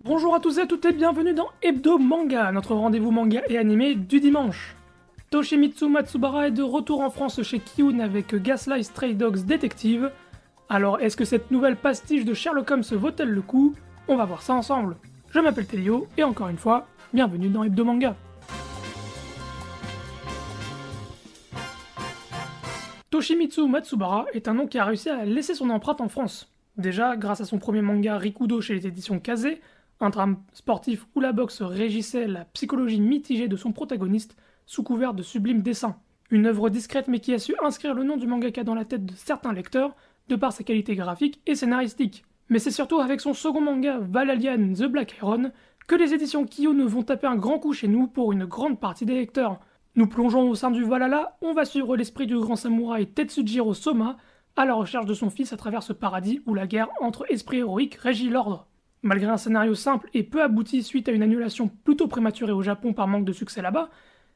Bonjour à tous et à toutes et bienvenue dans Hebdo Manga, notre rendez-vous manga et animé du dimanche. Toshimitsu Matsubara est de retour en France chez Kiyun avec Gaslight Stray Dogs Detective. Alors est-ce que cette nouvelle pastiche de Sherlock Holmes vaut-elle le coup? On va voir ça ensemble. Je m'appelle Télio et encore une fois, bienvenue dans Hebdo Manga. Toshimitsu Matsubara est un nom qui a réussi à laisser son empreinte en France. Déjà, grâce à son premier manga Rikudo chez les éditions Kaze, un drame sportif où la boxe régissait la psychologie mitigée de son protagoniste sous couvert de sublimes dessins. Une œuvre discrète mais qui a su inscrire le nom du mangaka dans la tête de certains lecteurs de par sa qualité graphique et scénaristique. Mais c'est surtout avec son second manga Valalian The Black Iron que les éditions Kiyun vont taper un grand coup chez nous pour une grande partie des lecteurs. Nous plongeons au sein du Valhalla, on va suivre l'esprit du grand samouraï Tetsujiro Soma à la recherche de son fils à travers ce paradis où la guerre entre esprits héroïques régit l'ordre. Malgré un scénario simple et peu abouti suite à une annulation plutôt prématurée au Japon par manque de succès là-bas,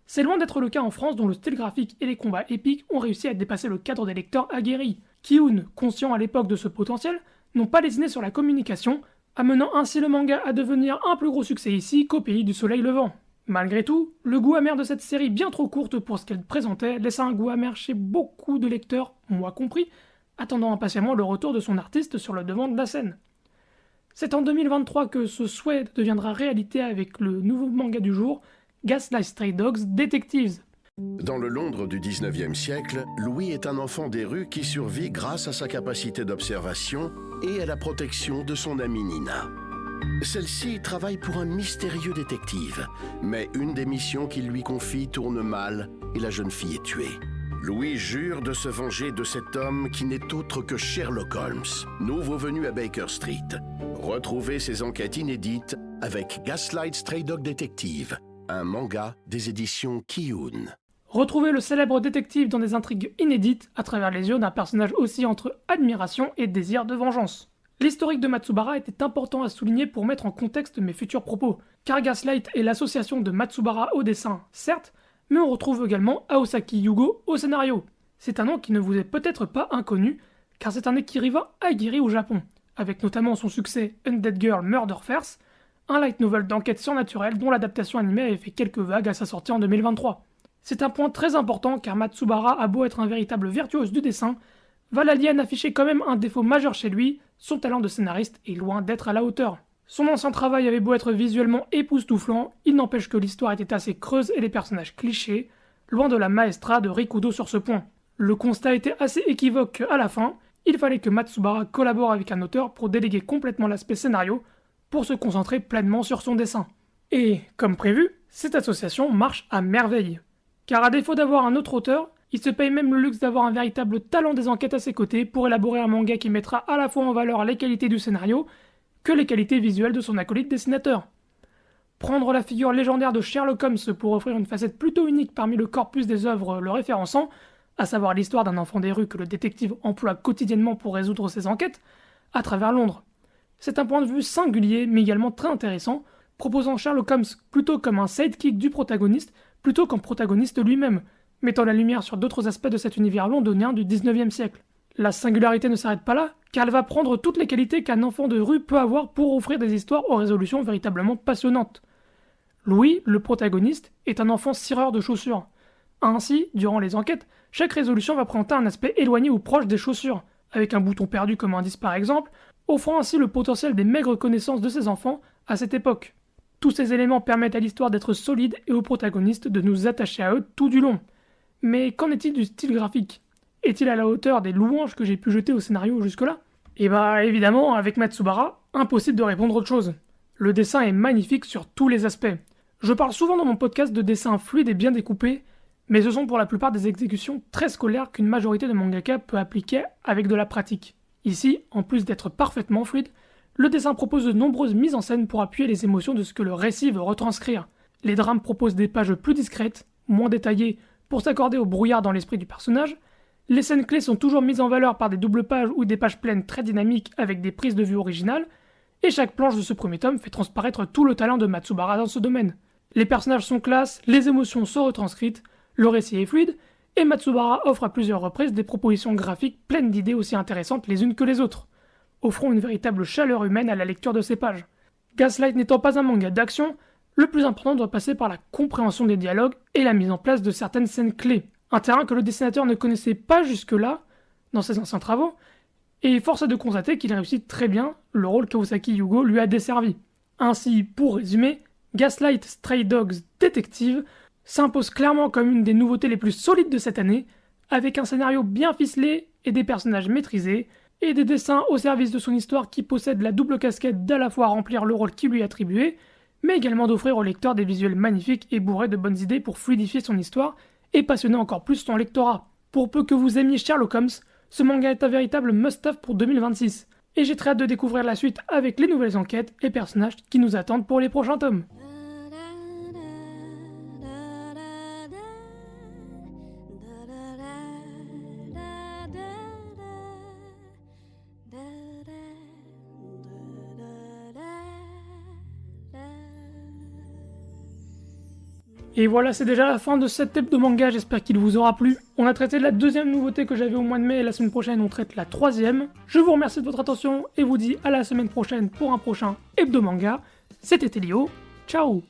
c'est loin d'être le cas en France dont le style graphique et les combats épiques ont réussi à dépasser le cadre des lecteurs aguerris. Kiyun, conscient à l'époque de ce potentiel, n'ont pas lésiné sur la communication, amenant ainsi le manga à devenir un plus gros succès ici qu'au pays du soleil levant. Malgré tout, le goût amer de cette série bien trop courte pour ce qu'elle présentait laissa un goût amer chez beaucoup de lecteurs, moi compris, attendant impatiemment le retour de son artiste sur le devant de la scène. C'est en 2023 que ce souhait deviendra réalité avec le nouveau manga du jour, Gaslight Stray Dogs Detectives. Dans le Londres du 19e siècle, Louis est un enfant des rues qui survit grâce à sa capacité d'observation et à la protection de son amie Nina. Celle-ci travaille pour un mystérieux détective, mais une des missions qu'il lui confie tourne mal et la jeune fille est tuée. Louis jure de se venger de cet homme qui n'est autre que Sherlock Holmes, nouveau venu à Baker Street. Retrouvez ses enquêtes inédites avec Gaslight Stray Dog Detective, un manga des éditions Kiyun. Retrouvez le célèbre détective dans des intrigues inédites à travers les yeux d'un personnage aussi entre admiration et désir de vengeance. L'historique de Matsubara était important à souligner pour mettre en contexte mes futurs propos, car Gaslight est l'association de Matsubara au dessin, certes, mais on retrouve également Aosaki Yugo au scénario. C'est un nom qui ne vous est peut-être pas inconnu, car c'est un écrivain aguerri au Japon, avec notamment son succès Undead Girl Murder First, un light novel d'enquête surnaturelle dont l'adaptation animée avait fait quelques vagues à sa sortie en 2023. C'est un point très important car Matsubara a beau être un véritable virtuose du dessin, Valalian affichait quand même un défaut majeur chez lui, son talent de scénariste est loin d'être à la hauteur. Son ancien travail avait beau être visuellement époustouflant, il n'empêche que l'histoire était assez creuse et les personnages clichés, loin de la maestra de Rikudo sur ce point. Le constat était assez équivoque à la fin, il fallait que Matsubara collabore avec un auteur pour déléguer complètement l'aspect scénario, pour se concentrer pleinement sur son dessin. Et, comme prévu, cette association marche à merveille. Car à défaut d'avoir un autre auteur, il se paye même le luxe d'avoir un véritable talent des enquêtes à ses côtés pour élaborer un manga qui mettra à la fois en valeur les qualités du scénario, que les qualités visuelles de son acolyte dessinateur. Prendre la figure légendaire de Sherlock Holmes pour offrir une facette plutôt unique parmi le corpus des œuvres le référençant, à savoir l'histoire d'un enfant des rues que le détective emploie quotidiennement pour résoudre ses enquêtes, à travers Londres. C'est un point de vue singulier mais également très intéressant, proposant Sherlock Holmes plutôt comme un sidekick du protagoniste plutôt qu'un protagoniste lui-même, mettant la lumière sur d'autres aspects de cet univers londonien du 19e siècle. La singularité ne s'arrête pas là, car elle va prendre toutes les qualités qu'un enfant de rue peut avoir pour offrir des histoires aux résolutions véritablement passionnantes. Louis, le protagoniste, est un enfant cireur de chaussures. Ainsi, durant les enquêtes, chaque résolution va présenter un aspect éloigné ou proche des chaussures, avec un bouton perdu comme indice par exemple, offrant ainsi le potentiel des maigres connaissances de ses enfants à cette époque. Tous ces éléments permettent à l'histoire d'être solide et au protagoniste de nous attacher à eux tout du long. Mais qu'en est-il du style graphique ? Est-il à la hauteur des louanges que j'ai pu jeter au scénario jusque-là ? Et bah évidemment, avec Matsubara, impossible de répondre autre chose. Le dessin est magnifique sur tous les aspects. Je parle souvent dans mon podcast de dessins fluides et bien découpés, mais ce sont pour la plupart des exécutions très scolaires qu'une majorité de mangaka peut appliquer avec de la pratique. Ici, en plus d'être parfaitement fluide, le dessin propose de nombreuses mises en scène pour appuyer les émotions de ce que le récit veut retranscrire. Les drames proposent des pages plus discrètes, moins détaillées, pour s'accorder au brouillard dans l'esprit du personnage. Les scènes clés sont toujours mises en valeur par des doubles pages ou des pages pleines très dynamiques avec des prises de vue originales, et chaque planche de ce premier tome fait transparaître tout le talent de Matsubara dans ce domaine. Les personnages sont classe, les émotions sont retranscrites, le récit est fluide, et Matsubara offre à plusieurs reprises des propositions graphiques pleines d'idées aussi intéressantes les unes que les autres, offrant une véritable chaleur humaine à la lecture de ces pages. Gaslight n'étant pas un manga d'action, le plus important doit passer par la compréhension des dialogues et la mise en place de certaines scènes clés. Un terrain que le dessinateur ne connaissait pas jusque-là dans ses anciens travaux, et force est de constater qu'il réussit très bien le rôle Kawasaki Yugo lui a desservi. Ainsi, pour résumer, Gaslight Stray Dogs Detective s'impose clairement comme une des nouveautés les plus solides de cette année, avec un scénario bien ficelé et des personnages maîtrisés, et des dessins au service de son histoire qui possèdent la double casquette d'à la fois remplir le rôle qui lui est attribué, mais également d'offrir au lecteur des visuels magnifiques et bourrés de bonnes idées pour fluidifier son histoire et passionner encore plus son lectorat. Pour peu que vous aimiez Sherlock Holmes, ce manga est un véritable must-have pour 2026, et j'ai très hâte de découvrir la suite avec les nouvelles enquêtes et personnages qui nous attendent pour les prochains tomes. Et voilà, c'est déjà la fin de cette hebdo manga, j'espère qu'il vous aura plu. On a traité de la deuxième nouveauté que j'avais au mois de mai, et la semaine prochaine on traite la troisième. Je vous remercie de votre attention et vous dis à la semaine prochaine pour un prochain hebdo manga. C'était Elio, ciao.